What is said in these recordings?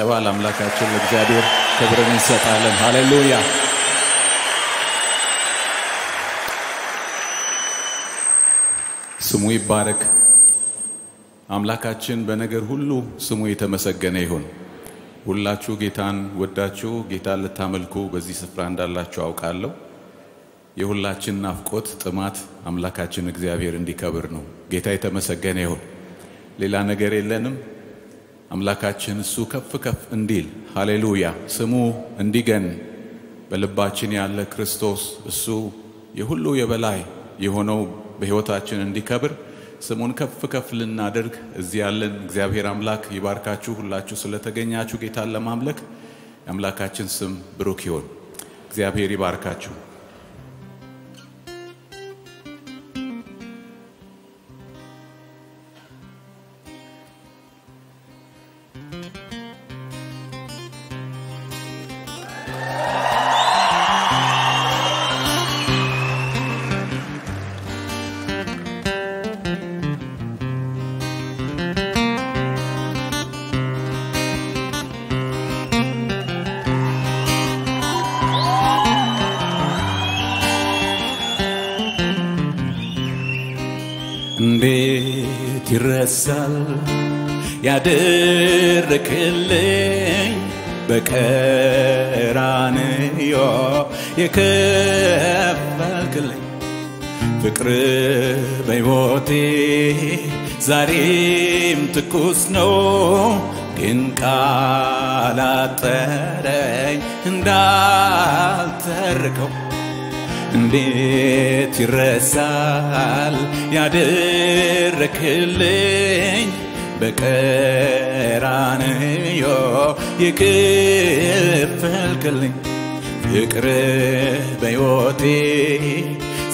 ለባል አምላካችን ለእግዚአብሔር ክብርን እንሰጣለን። ሃሌሉያ። ስሙ ይባረክ። አምላካችን በነገር ሁሉ ስሙ የተመሰገነ ይሁን። ሁላችሁ ጌታን ወዳችሁ ጌታን ልታመልኩ በዚህ ስፍራ እንዳላችሁ አውቃለሁ። የሁላችን ናፍቆት ጥማት አምላካችን እግዚአብሔር እንዲከብር ነው። ጌታ የተመሰገነ ይሁን። ሌላ ነገር የለንም። አምላካችን እሱ ከፍ ከፍ እንዲል ሃሌሉያ ስሙ እንዲገን በልባችን ያለ ክርስቶስ እሱ የሁሉ የበላይ የሆነው በሕይወታችን እንዲከብር ስሙን ከፍ ከፍ ልናደርግ እዚህ ያለን እግዚአብሔር አምላክ ይባርካችሁ። ሁላችሁ ስለተገኛችሁ ጌታን ለማምለክ የአምላካችን ስም ብሩክ ይሁን። እግዚአብሔር ይባርካችሁ። እንዴት ይረሳል ያደረክልኝ በቀራንዮ የከፈልክልኝ ፍቅር በሕይወቴ ዛሬም ትኩስ ነው ግን ቃል አጠረኝ እንዳልተርከው እንዴት ይረሳል ያደረክልኝ በቀራንዮ የከፈልክልኝ ፍቅር በሕይወቴ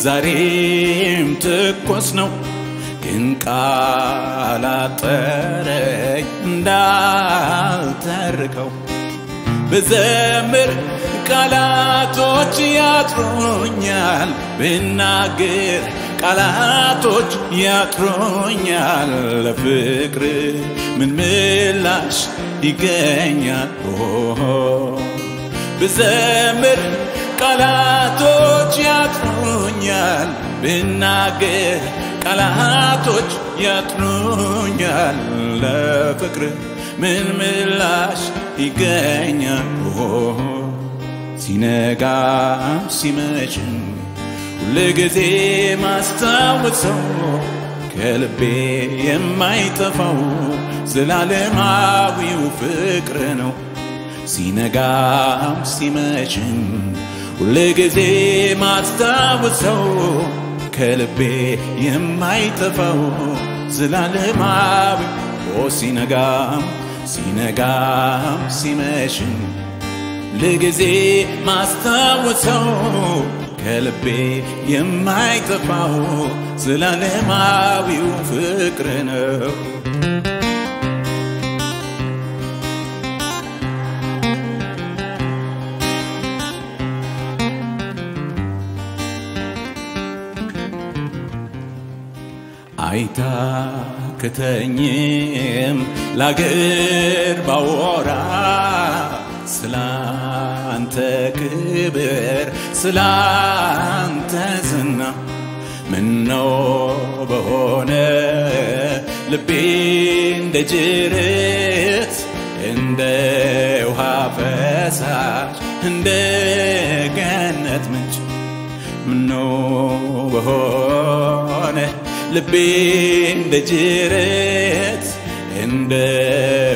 ዛሬም ትኩስ ነው ግን ቃል አጠረኝ እንዳልተርከው ብዘምር ቃላቶች ያጥሩኛል ብናገር ቃላቶች ያጥሩኛል ለፍቅር ምን ምላሽ ይገኛል ብዘምር ቃላቶች ያጥሩኛል ብናገር ቃላቶች ያጥሩኛል ለፍቅር ምን ምላሽ ይገኛል ሲነጋ ሲመሽም ሁልጊዜ ማስታወሰው ከልቤ የማይጠፋው ዘላለማዊው ፍቅር ነው ሲነጋ ሲመሽም ሁልጊዜ ማስታወሰው ከልቤ የማይጠፋው ዘላለማዊ ሲነጋም ሲመሽም ለጊዜ ማስታወሰው ከልቤ የማይጠፋው ዘላለማዊው ፍቅር ነው አይታ ከተኝም ላገር ባወራ ስላንተ ክብር ስላንተ ዝና ምነው በሆነ ልቤ እንደ ጅረት እንደ ውሃ ፈሳሽ እንደ ገነት ምንጭ ምነው በሆነ ልቤ እንደ ጅረት እንደ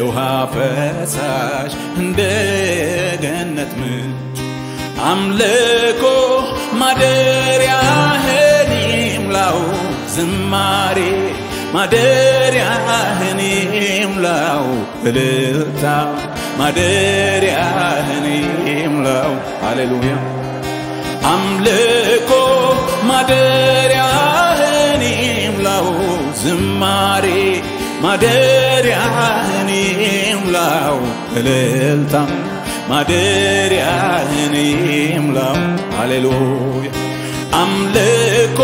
ውሃ ፈሳሽ እንደ ገነት ምንጭ አምልኮ ማደሪያህን ይምላው ዝማሬ ማደሪያህን ይምላው እልልታ ማደሪያህን ይምላው ሃሌሉያ አምልኮ ማደሪያህን ይምላው ዝማሬ ማደሪያህን ይምላው እልልታ ማደሪያህን ይምላው ሃሌሉያ አምልኮ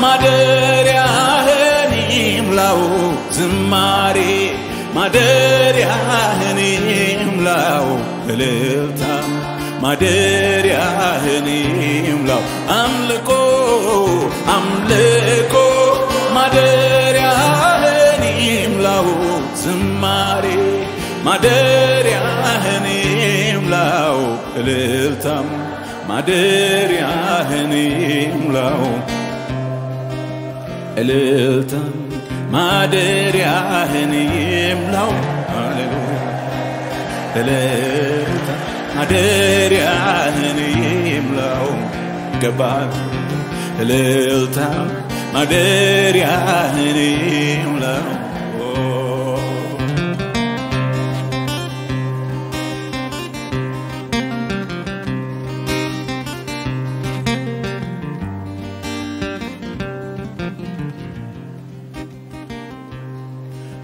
ማደሪያህን ይምላው ዝማሬ ማደሪያህን እልልታ ማደሪያህን ይምላው አምልኮ አምልኮ ማደሪያህን ይምላው ዝማሬ ማደሪያህን ይምላው እልልታ ማደሪያህን ይምላው እልልታ ማደሪያህን ይምላው ሃሌሉያ እልልታ ማደሪያህን ይምላው ገባል እልልታ ማደሪያህን ይምላው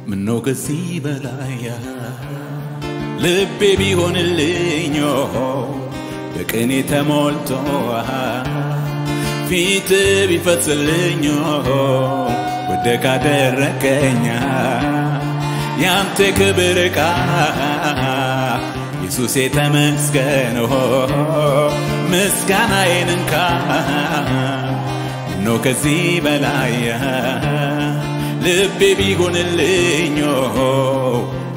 ምነው ከዚህ በላይ ልቤ ቢሆንልኝ በቅኔ ተሞልቶ ፊት ቢፈስልኝ ወደ ካደረከኝ ያንተ ክብር ዕቃ ኢየሱስ ተመስገን ምስጋናዬን እንካ ምነው ከዚህ በላይ ልቤ ቢሆንልኝ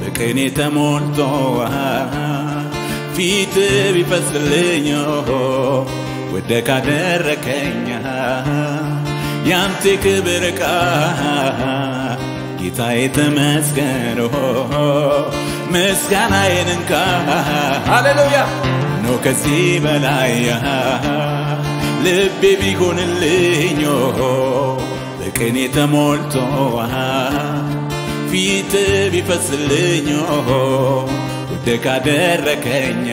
በቅኔ ተሞልቶ ፊት ቢፈስልኝ ወደ ካደረከኝ ያንተ ክብር ዕቃ ጌታዬ ተመስገን ምስጋናዬን እንካ ሃሌሉያ ነው ከዚህ በላይ ልቤ ቢሆንልኝ በቅኔ ተሞልቶ ፊት ቢፈስልኝ ወደ ካደረከኝ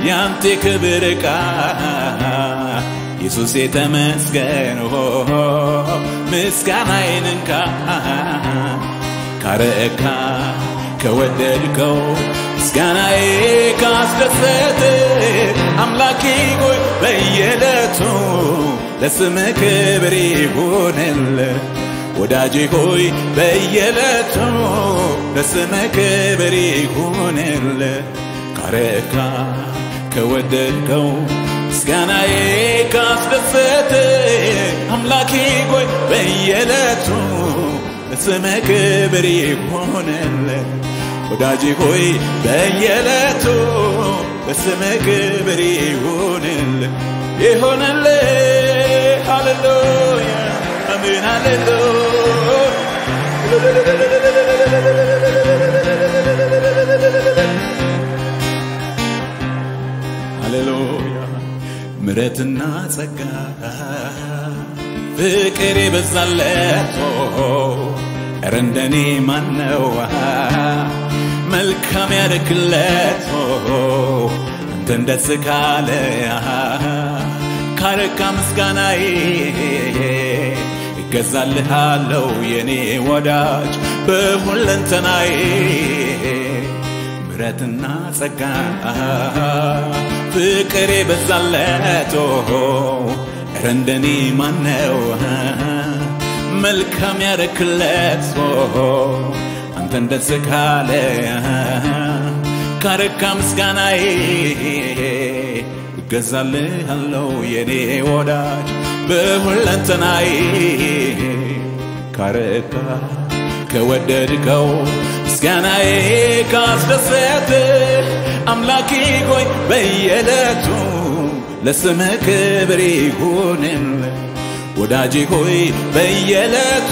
ያንተ ክብር ዕቃ ኢየሱስ ተመስገን ምስጋናዬን እንካ ካረካ ከወደድከው ምስጋናዬ ካስደሰተ አምላኬ ሆይ በየዕለቱ ለስምህ ክብር ይሁንልህ ወዳጄ ሆይ በየዕለቱ ለስምህ ክብር ይሁንልህ ካረካ ከወደድከው ምስጋናዬ ካስደሰተ አምላኬ ሆይ በየዕለቱ ለስምህ ክብር ይሁንልህ ወዳጄ ሆይ በየዕለቱ ለስምህ ክብር ይሁንልህ ይሁንልህ ሃሌሉያ አሜን ሃሌሉያ ሃሌሉያ ምሕረትና ጸጋ ፍቅር የበዛለት ኧረ እንደኔ ማነው መልካም ያደርግለት አንተን ደስ ካለ ካረካ ምስጋናዬ እገዛልሃለሁ የኔ ወዳጅ በሁለንተናዬ ምሕረትና ጸጋ ፍቅር የበዛለት ኧረ እንደኔ ማነው መልካም ያደርግለት አንተን ደስ ካለ ካረካ ምስጋናዬ እገዛልሃለሁ የኔ ወዳጅ በሁለንተናዬ ካረካ ከወደድከው ምስጋናዬ ካስደሰተ አምላኬ ሆይ በየዕለቱ ለስምህ ክብር ይሁንልህ ወዳጄ ሆይ በየዕለቱ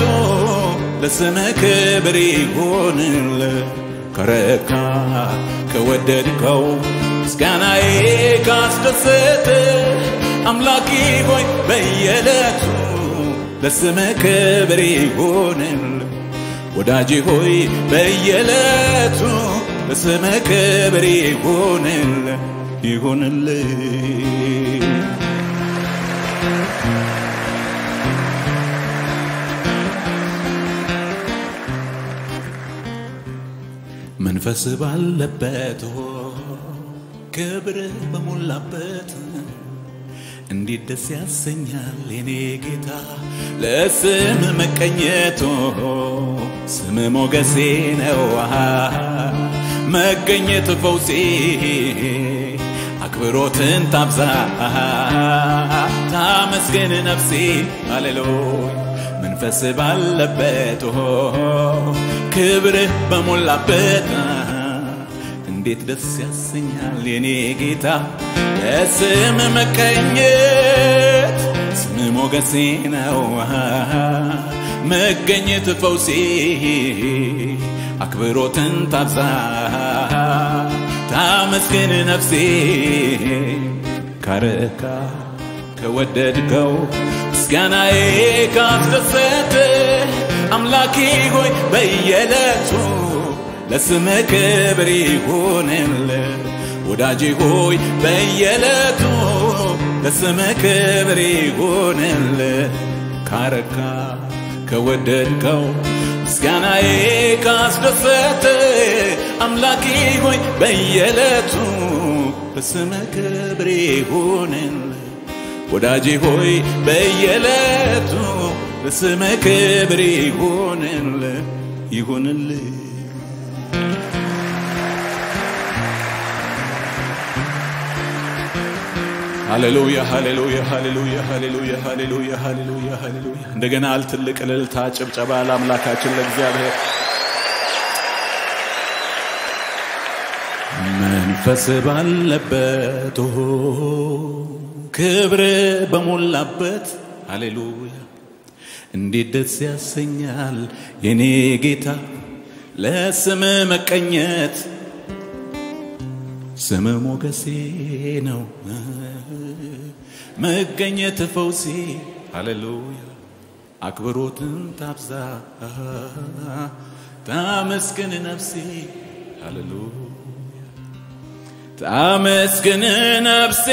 ለስምህ ክብር ይሁንልህ ካረካ ከወደድከው ምስጋናዬ ካስደሰተ አምላኬ ሆይ በየዕለቱ ለስምህ ክብር ይሁንልህ ወዳጄ ሆይ በየዕለቱ ለስምህ ክብር ይሁንልህ ይሁንልህ መንፈስ ባለበት ክብር በሞላበት እንዴት ደስ ያሰኛል የኔ ጌታ ለስም መቀኘቱ ስም ሞገሴ ነው መገኘት ፈውሴ አክብሮትን ታብዛ ታመስገን ነፍሴ ሃሌሉያ መንፈስ ባለበት ክብር በሞላበት እንዴት ደስ ያሰኛል የኔ ጌታ ለስም መቀኘት ስም ሞገሴ ነው መገኘት ፈውሴ አክብሮትን ታብዛ ታመስገን ነፍሴ ካረካ ከወደድከው ምስጋናዬ ካስደሰተ አምላኬ ሆይ በየዕለቱ ለስምህ ክብር ይሁንልህ ወዳጄ ሆይ በየዕለቱ ለስምህ ክብር ይሁንልህ ካረካ ከወደድከው ምስጋናዬ ካስደሰተ አምላኬ ሆይ በየዕለቱ ለስምህ ክብር ይሁንልህ ወዳጄ ሆይ በየዕለቱ ለስምህ ክብር ይሁንልህ ይሁንልህ ሃሌሉያ ሃሌሉያ ሃሌሉያ ሃሌሉያ ሃሌሉያ ሃሌሉያ ሃሌሉያ እንደገና አልትልቅ እልልታ ጭብጨባ ለአምላካችን ለእግዚአብሔር መንፈስ ባለበት ክብር በሞላበት ሃሌሉያ እንዴት ደስ ያሰኛል የኔ ጌታ ለስም መቀኘት ስም ሞገሴ ነው መገኘት ፈውሴ ሃሌሉያ አክብሮትን ታብዛ ታመስገን ነፍሴ ሃሌሉያ ታመስገን ነፍሴ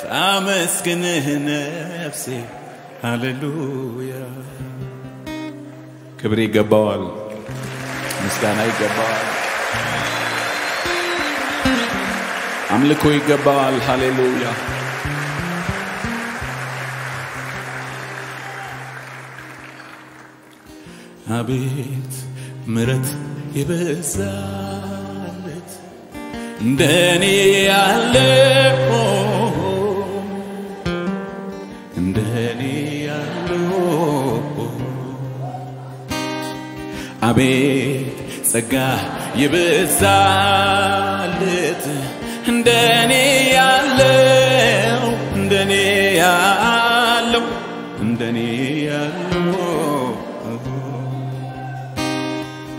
ታመስገን ነፍሴ ሃሌሉያ ክብር ይገባዋል ምስጋና ይገባዋል አምልኮ ይገባዋል ሃሌሉያ አቤት ምሕረት ይበዛለት እንደኔ ያለው እንደኔ ያለው አቤት ጸጋ ይበዛለት እንደኔ ያለው እንደኔ ያለው እንደኔ ያለው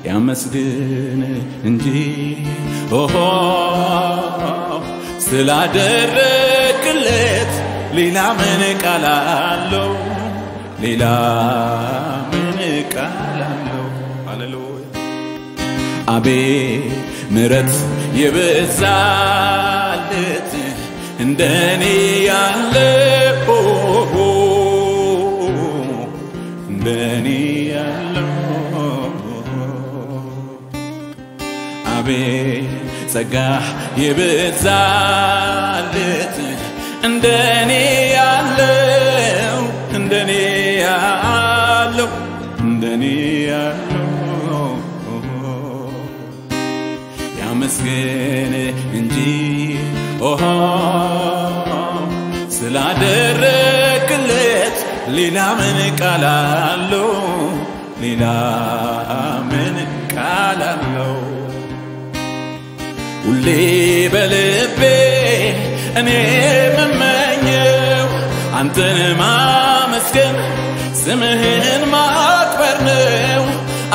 ያመስግን እንጂ ስላደረክለት ሌላ ምን ቃል አለው ሌላ ምን ቃል አለው ሃሌሉያ አቤት ምሕረት ይበዛለት እንደኔ ያለው እንደኔ ያለው አቤት ጸጋ ይበዛለት እንደኔ ያለው እንደኔ ያለው እንደኔ ያለው ያመስግን እንጂ ስላደረክለት ሌላ ምን ቃል አለው ሌላ ምን ቃል አለው ሁሌ በልቤ እኔ የምመኘው አንተን ማመስገን ስምህን ማክበር ነው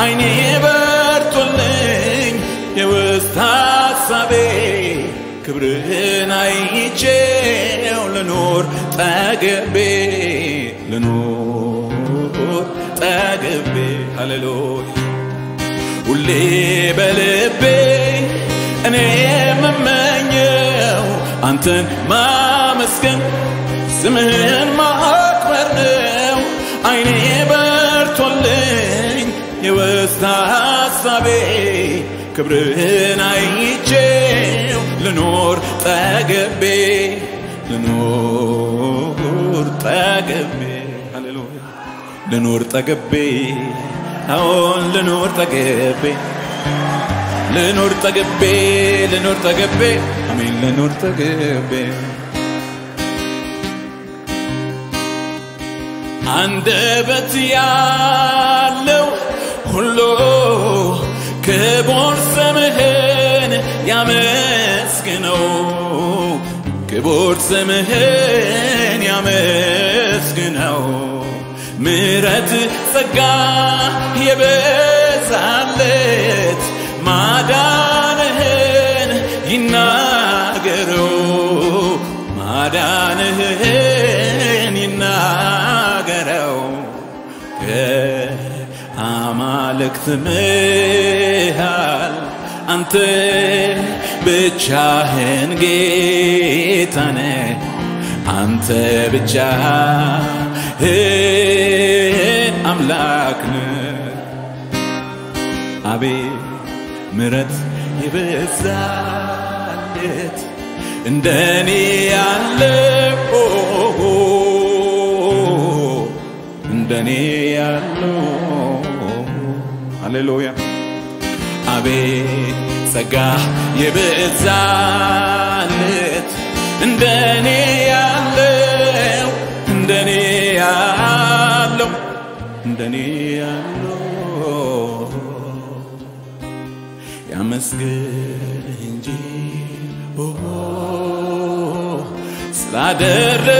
አይኔ በርቶልኝ የውስጥ ሐሳቤ ክብርህን አይቼው ልኖር ጠግቤ ሃሌሉያ ሁሌ በልቤ እኔ የምመኘው አንተን ማመስገን ስምህን ማክበር ነው አይኔ በርቶልኝ የውስጥ ሐሳቤ ክብርህን አይቼው ልኖር ጠግቤ ሃሌሉያ ልኖር ጠግቤ አዎን ልኖር ጠግቤ ልኖር ጠግቤ አሜን ልኖር ጠግቤ አንደበት ያለው ሁሉ ክቡር ስምህን ያመስግነው ክቡር ስምህን ያመስግነው ምሕረት ጸጋ የበዛለት ማዳንህን ይናገረው ማዳንህን ይናገረው ከአማልክት መሃል አንተ ብቻህን ጌታ ነህ አንተ ብቻህን አምላክ ነህ አቤት ምሕረት የበዛለት እንደኔ ያለው እንደኔ ያለው ሃሌሉያ አቤት ጸጋ የበዛለት እንደኔ ያለው እንደኔ ያለው እንደኔ ያለው ያመስግን እንጂ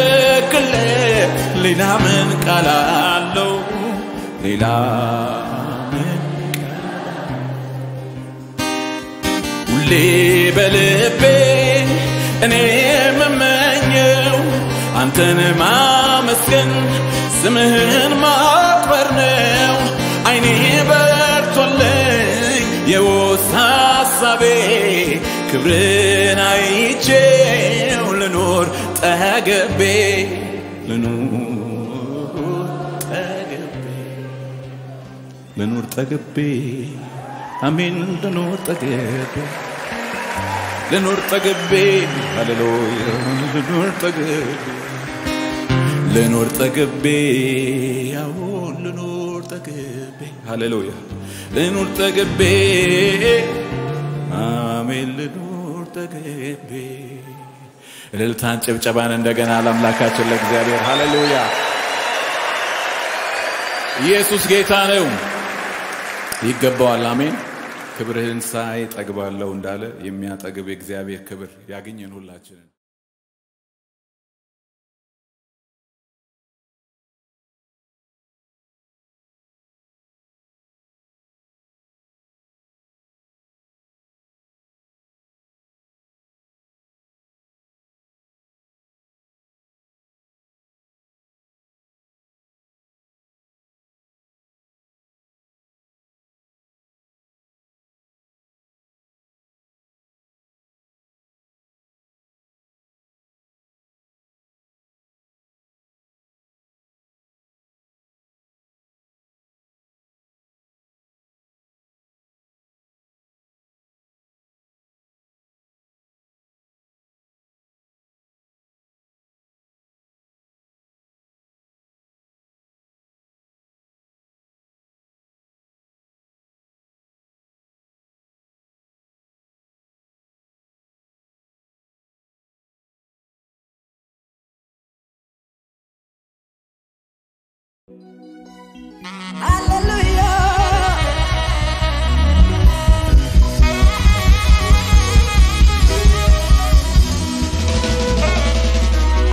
ስላደረክለት ሌላ ምን ቃል አለው ሌላ ምን ሁሌ በልቤ እኔ የምመኘው አንተን ማመስገን ስምህን ማክበር ነው አይኔ በርቶልኝ የውስጥ ሐሳቤ ክብርን አይቼው ልኖር ጠግቤ ልኖር ጠግቤ አሜን ልኖር ጠግቤ ሃሌሉያ ልኖር ጠግቤ ያው ልኖር ጠግቤ ሃሌሉያ ልኖር ጠግቤ አሜን ልኖር ጠግቤ እልልታን ጭብጨባን እንደገና ለአምላካችን ለእግዚአብሔር ሃሌሉያ ኢየሱስ ጌታ ነው ይገባዋል አሜን ክብርህን ሳይ ጠግባለሁ እንዳለ የሚያጠግብ የእግዚአብሔር ክብር ያገኘን ሁላችንን Hallelujah.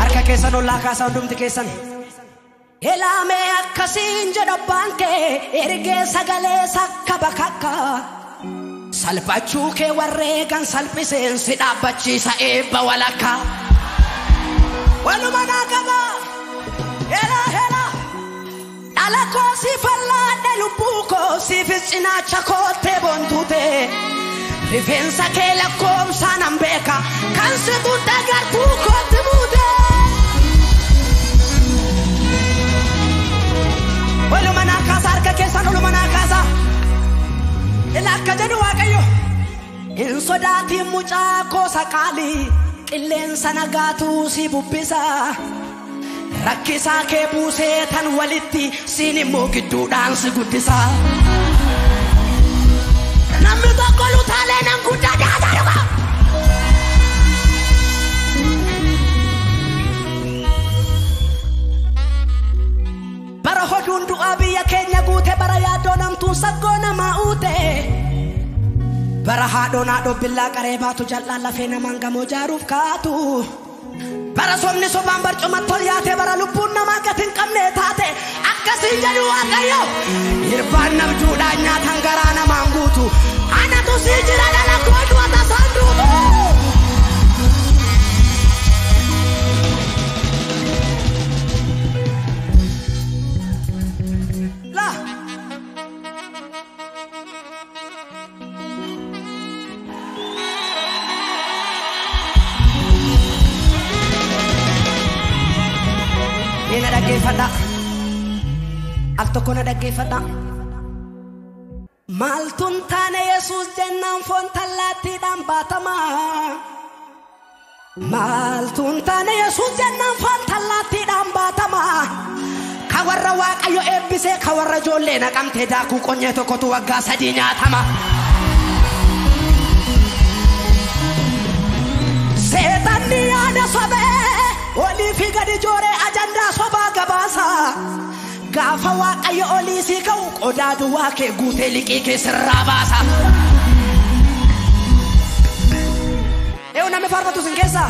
Arka kesan ola kasa undumti kesan. Elame akkasin jada banke erge sagale sakka bakakka. Salpachu ke warregan salpisen sidabachi sa eba walaka. Walumana kaba. Hela hela. Alako si falla de lupuko si vicina chakote bontute. Rifensa che la comsa nambeka canse tutta garpuko te mude. Walo manaka sarka che sano lo manaka ela kajadu akayo in sodati mucha cosa kali illensa nagatu si bubbisa rakkisa ke buse tan walitti sini mokitu dance gudisa nam namni tokko lutaalee nan guddaa daataa dhuga. Bara hoduun du'aa biyya keenya guute bara yaadoo namtuun saggoo namaa uute. Bara haadhoon haadhoo billaa qaree baatu jal'aan lafee namaan gamoo jaaruuf kaatu. Bara somni sobaan barcuma tol yaate bara lubbuun namaa gati hin qabne taate akkasiin jedhu Waaqayyo irbaan nabduudhaan nyaatan garaa namaan guutu anatu sii jira dhala kootu atasaan duutu. Ina dhaggeeffadha al tokko na dhaggeeffadha. Maaltuun taane Yesuus jennaan foon tallaattiidhaan baatama. Maaltuun taane Yesuus jennaan foon tallaattiidhaan baatama. Ka warra Waaqayyo eebbisee ka warra ijoollee naqamtee daakuu qonyee tokkotu waggaa 3 nyaatama. Seetanni yaada sobee olii fi gadi jooree ajandaa sobaa gabaasa. Gaafa Waaqayyo olii si ka'u qodaa duwwaa kee guutee liqii kee sirraa baasa. Namni faarfatu sin keessa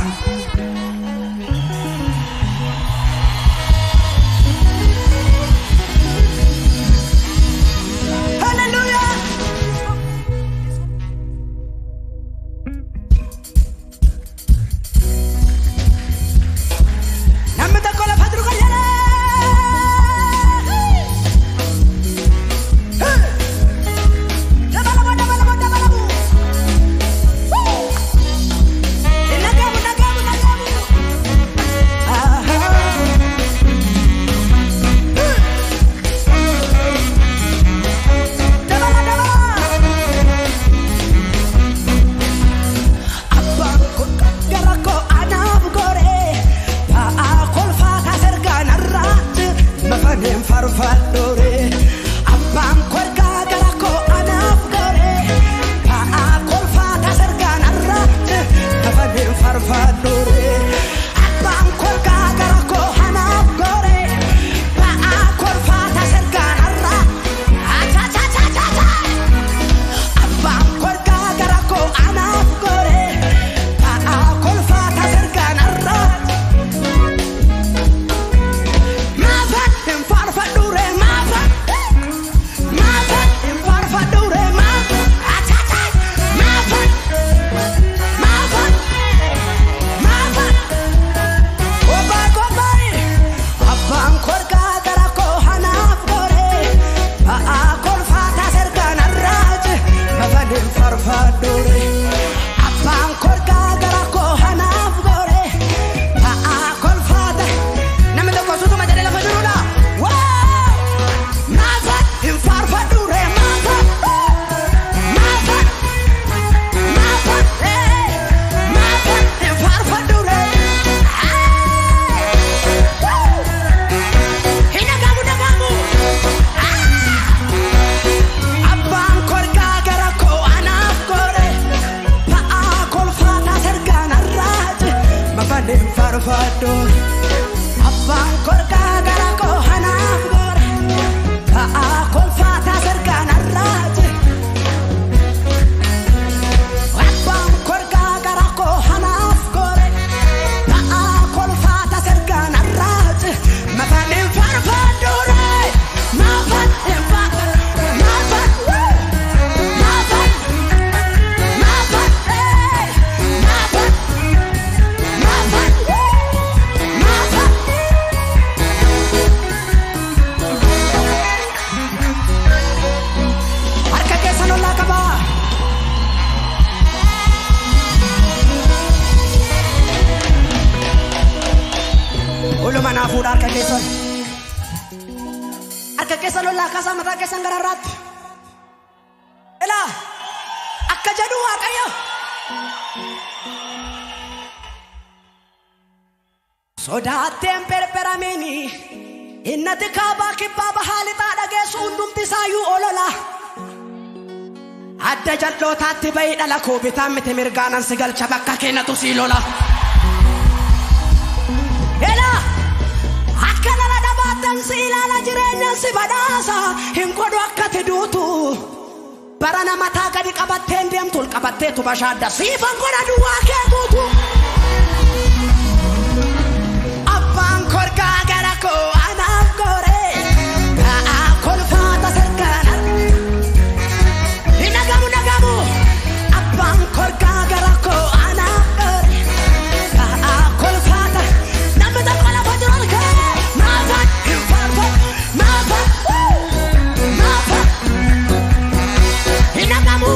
hallelujah. Namni tokko lafa jiru kan jedhe Arka keessa lollaa kaasaa mataa keessan gararraatti. Ilaa akka jedhu Waaqayyo sodaatteen perperamini innati kaabaa kibbaa bahaa lixaa dhageessu hundumti isaayyuu olola. adda jal'ootaatti bayi dhala koo bitaan miti mirgaanan si galcha bakka keenatu si lola ela akka nala dhabaatan si ilaala jireenyan si badhaasa hin godhu akka ti duutu barana mataa gadi qabatteen deemtul qabatteetu bashaadda siifan godha duwwaa kee guutu abbaan korgaa gara koo anaaf gore ka'aa kolfaata sarkaana nagamu abbaan korgaa gara koo anaaf gore ka'aa kolfaata namni tokko lafa jiran kee maafan hinfaarfa maafan maafan nagamu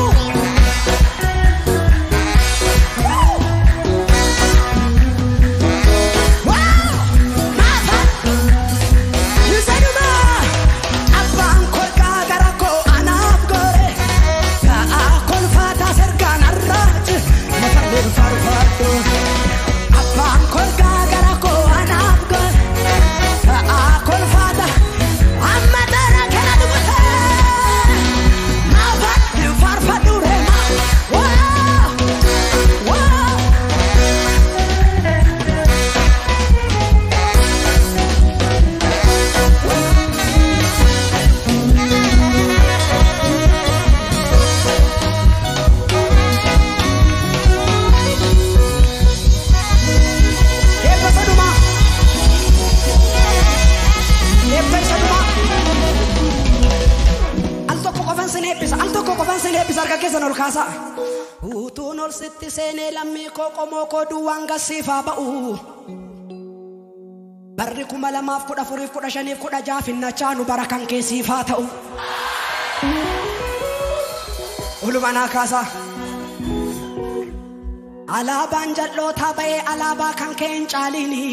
utunol sitti sene lammi kokomo ko duwanga sifa ba'u barri kuma lamaaf kuda furiif kuda shaniif kuda jaafinna chaanu barakan kee sifa ta'u ulumana kaasa alaabaan jal'oota ba'ee alaabaa kan kee hin caalini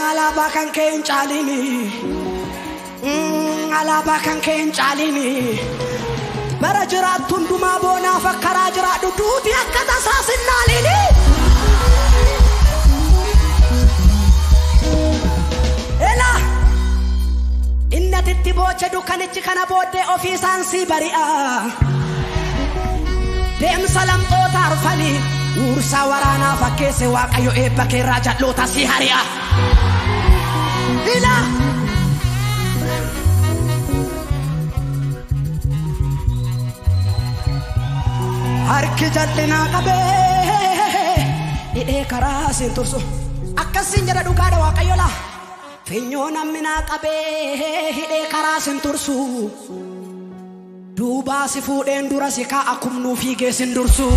alaabaa kan kee hin caalini alaabaa kan kee hin caalini bara jiraattu hundumaa boonaaf akkaraa jiraadhu duuti akka tasaasinnaalini ela innatitti booche dukkanichi kana booddee ofiisaan si bari'a deemsa lamxoota arfanii uursaa waraanaa fakkeesse waaqayyo eebba keerraa jal'oota si hari'a ila harki jal'inaa qabee hidhee karaa siin tursu akkasiin jedha dhugaadha waaqayyola finyoo namminaa qabee hidhee karaa siin tursu duubaa si fuudheen dura si kaa'a kumnuu fiigee siin dursu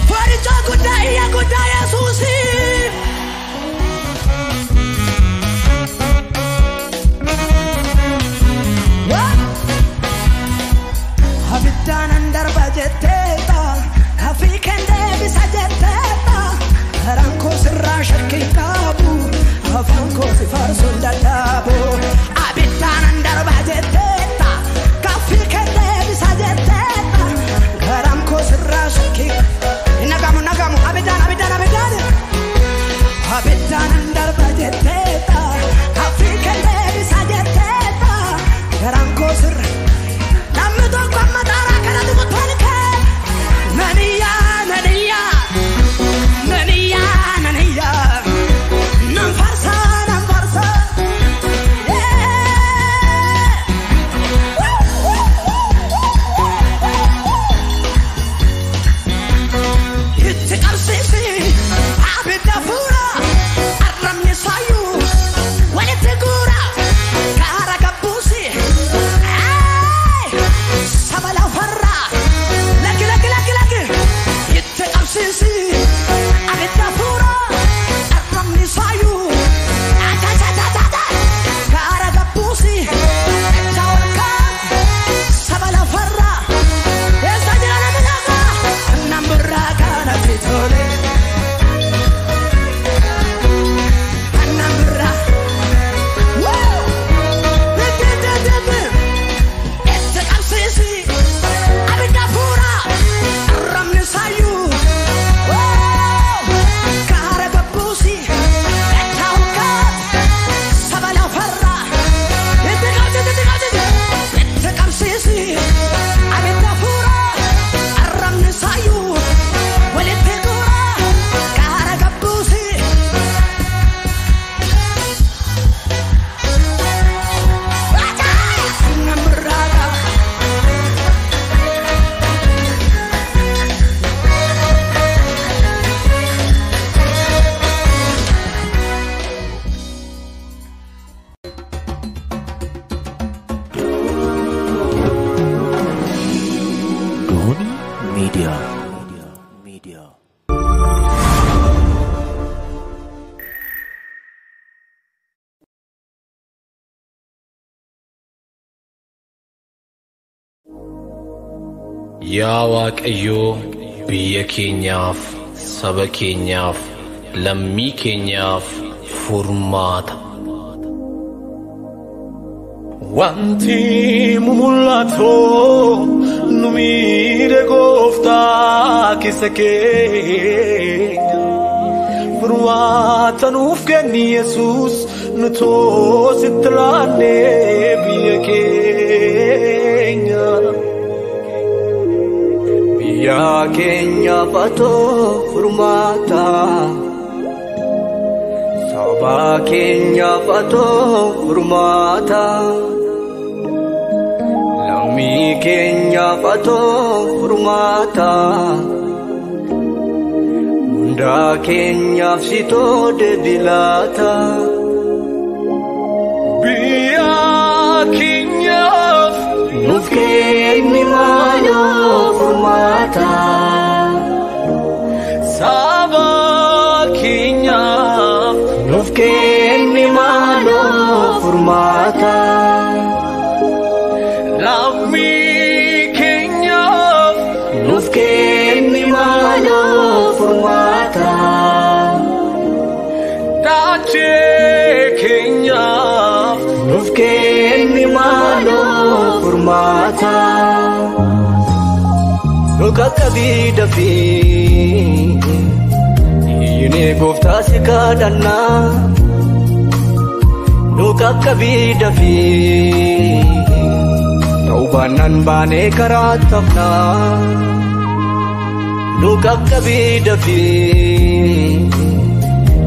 faricha guddaa iyya guddaa yesuusi abidaanan darba jetteeta kafii kendee bisa jetteeta karaan koo sirraa shakkii qabu afaan koo si faarsuun dadhabu abidaanan darba jetteeta kafii kendee bisa jetteeta karaan koo sirraa shakkii nagamu abidaan abidaanan darba jetteeta kafii kendee bisa jetteeta karaan koo sirraa Media. Yaa Waaqayyo biyya keenyaaf saba keenyaaf lammii keenyaaf furmaata. Wanti mumulato numire Gooftaa keessa keenya furmaata nuuf kenni Yesuus nu toositti laannee biyya keenya. Biyya keenya fatoo furmaata saba keenya fatoo furmaata lammii keenya fatoo furmaata hunda keenyaaf sitoo deebilaata. Biyya keenyaaf nuuf kenni maaloo furmaata saba keenyaaf nuuf kenni maaloo furmaata lammii keenyaaf nuuf kenni maaloo furmaata dachee keenyaaf nuuf kenni maaloo furmaata. Nukakabii dafii yine Gooftaa si kadhannaa. Nukakabii dafii ta'uu baannaan baanee karaa tafnaa. Nukakabii dafii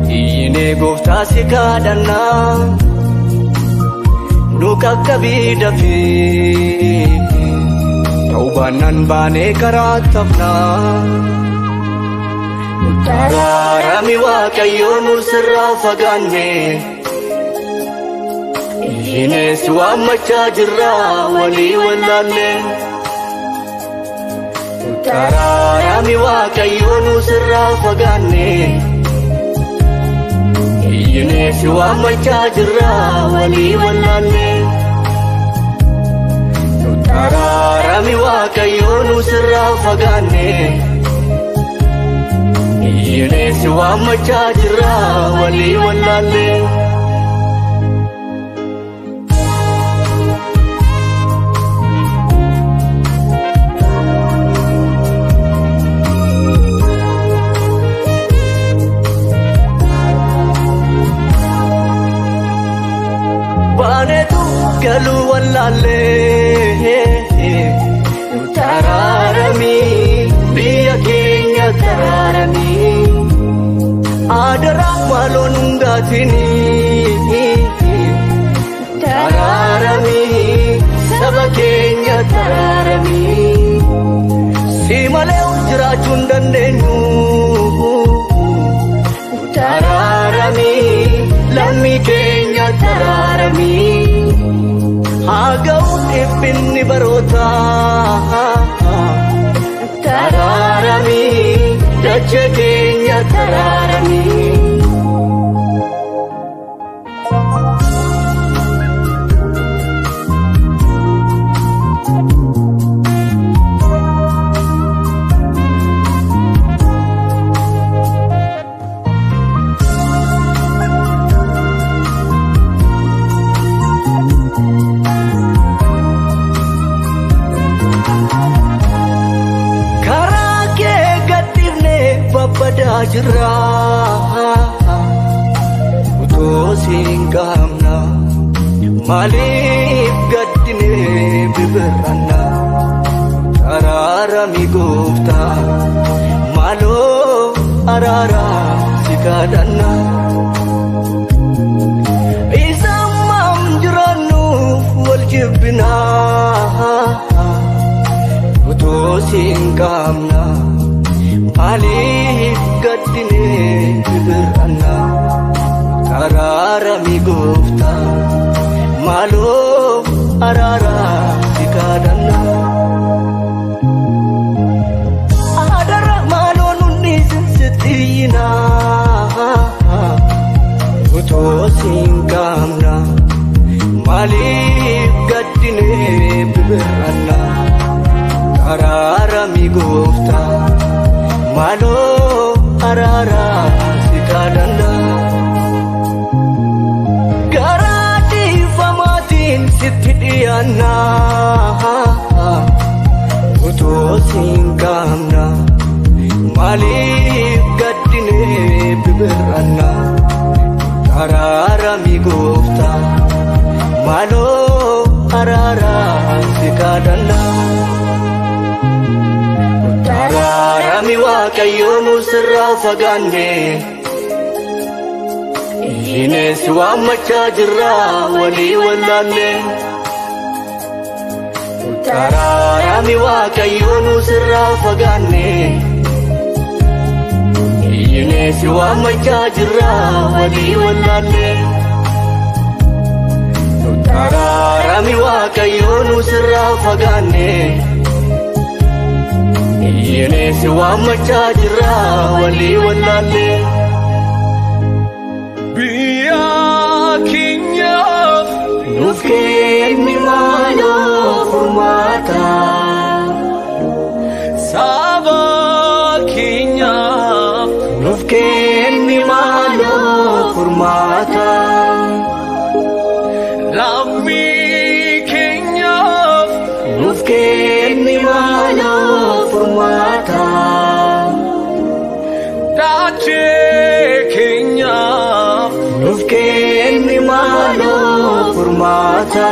yine Gooftaa si kadhannaa. Nukakabii dafii ta'uu baannaan baanee karaa tafnaa. Araarami Waaqayyoo nu sirraa fagaanne Iyyinee si waammachaa jirra walii wallaalle. Araarami Waaqayyoo nu sirraa fagaanne Iyyinee si waammachaa jirra walii wallaalle. Araarami Waaqayyoo nu sirraa fagaanne Iyyinee si waammachaa jirra walii wallaalle. Baanetu galuu wallaalle Taraarami biyya keenya taraarami Adaraa maaloon hundaatini taraarami saba keenya taraarami si malee jiraachuu hin dandeenyu taraarami lammii keenya taraarami Agau ipinni barota tararami dachee keenya tararami. Jirra utoo siin qaamna maaliif gaddine bibirranna araarami Gooftaa maaloo araara si kadhanna isammam jiraannuuf wal jibbina utoo siin qaamna maaliif gaddine bibirranna araarami Gooftaa maaloo araara si kadhanna. Ararami gofta malo arara sikadanda garati famatin sitidiyana uto singamna malif gaddine bibirana ararami gofta malo arara sikadanda Ararami waaqayyo nusirraa fagaanne Ines waamachaa jirra walii wallaalle Ararami waaqayyo nusirraa fagaanne Ines waamachaa jirra walii wallaalle Ararami waaqayyo nusirraa fagaanne Yene siwa machajira wali wallale Biya kinya Nufke mi malo furmata Saba kinya Nufke mi malo furmata Lami kinya Nufke mi malo furmata Dache Kenya Nufke mi malo furmata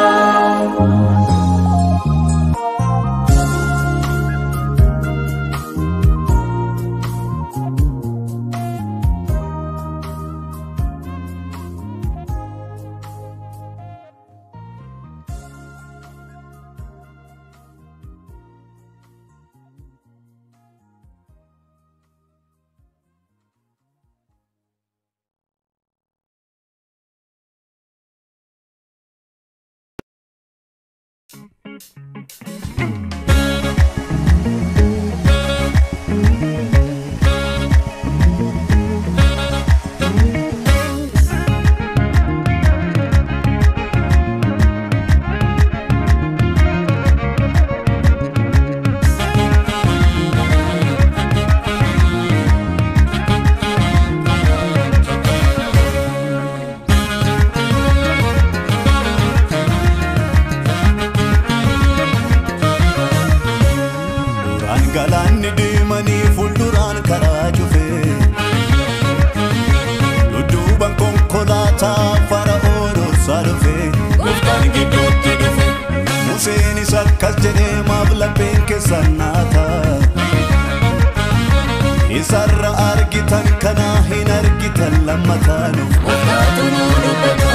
Isarra argitan kana hin argitan lammatanu Wafatu nurubata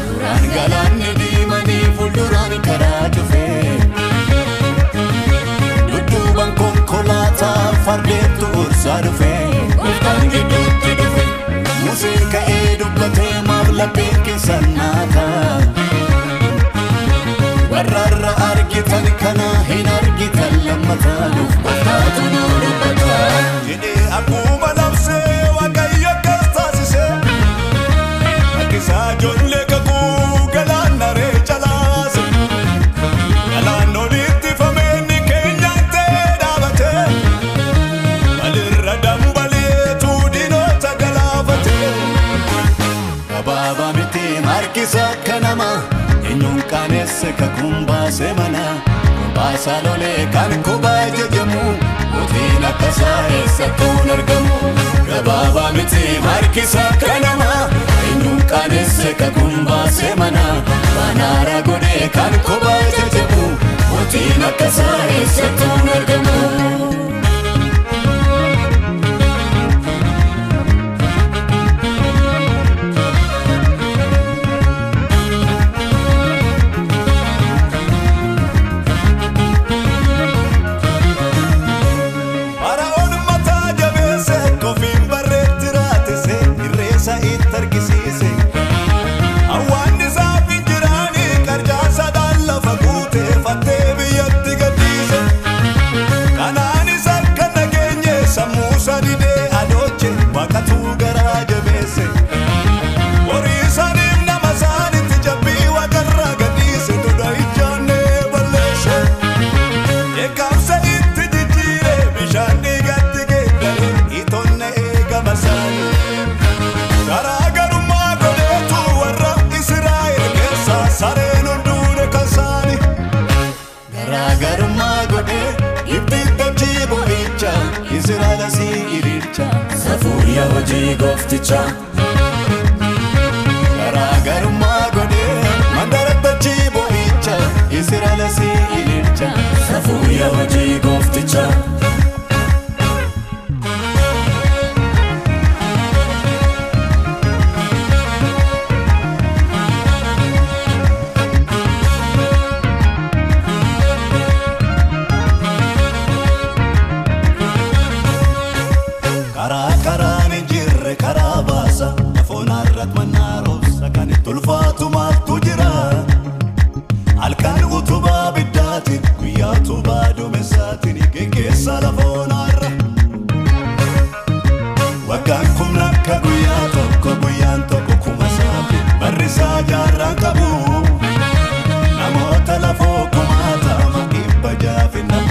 Duran galanni dimani fulduran karaa jufe Dudduban konkolata fardeettu ursaa dhufe Waftaan gidduutti dhufe Museen ka'ee dubbate maaf lapheen keessan naata Warrarra argitan kana hin argitan lammatanu Wafatu nurubata Akuma nafse waaqayyo kastaasise Akkisaa ijoollee kakuu galaanaree calaase Galaan olitti fameenni keenyaan ta'ee dhaabate Walirra dambaleetu diinota galaafate Gabaabaa miti harkisa akka namaa eenyuun qaaneesse kakuun baase mana Baasaa lolee kan kubaa jajamu Mutiin akkasaa eessattuun argamu Gabaabaa miti harkisa akka namaa eenyuun qaaneesse kakuun baase mana Banaara godhee kan kubaa jajamu Mutiin akkasaa eessattuun argamu Awaan isaa finjiraanii qarjaa sadaan lafa guutee fattee biyyatti gadhiise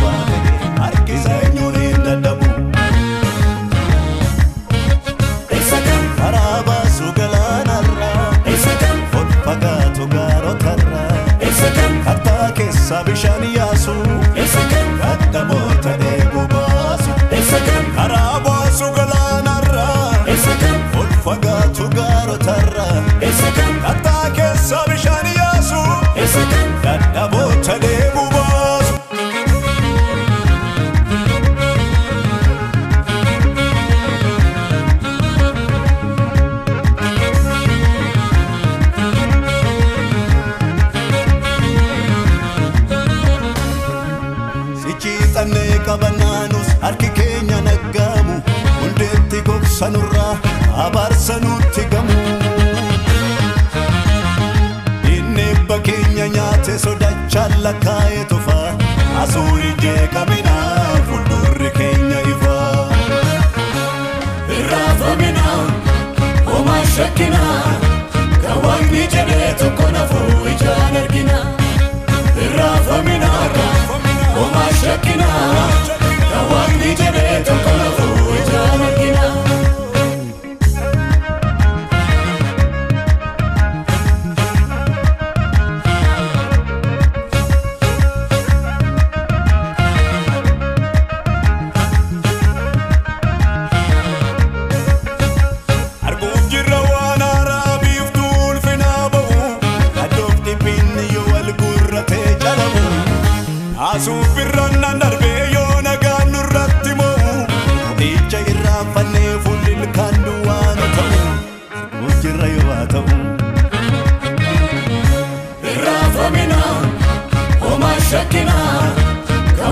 baate harkisa eenyuun hin dadhabu Esakan Karabaasu galaanarra Esakan fagaatu gaarotarra Esakan kattaa keessa bishaan yaasu Esakan dadhaboota deeguu baasu Esakan Karabaasu galaanarra Esakan fagaatu gaarotarra Esakan kattaa keessa bishaan yaasu Esakan dadhaboota deeguu baasu Kabananus harki keenya naggamu hundeetti gogsanurra abaarsanutti gamu inni bakkeenya nyaate sodachaan lakkaa'ee tufa asuuri jeeqamina fuuldurri keenya ifa irraafamina homaa shakkina kan waaqni jedhee tokko nafuu ijaan argina irraafamina Oma shakina, kawani jebe tokona ujana kina. Arguf jirra wana rabiif tul finabu, adof dipin yo al gurrate jalabu. Asu birranna darbe yoona gaannu irratti moo ija irraa fannee fuulli kan duwwaan ta'u mujjirra yoo ta'u irraafamina homaa shakkina kan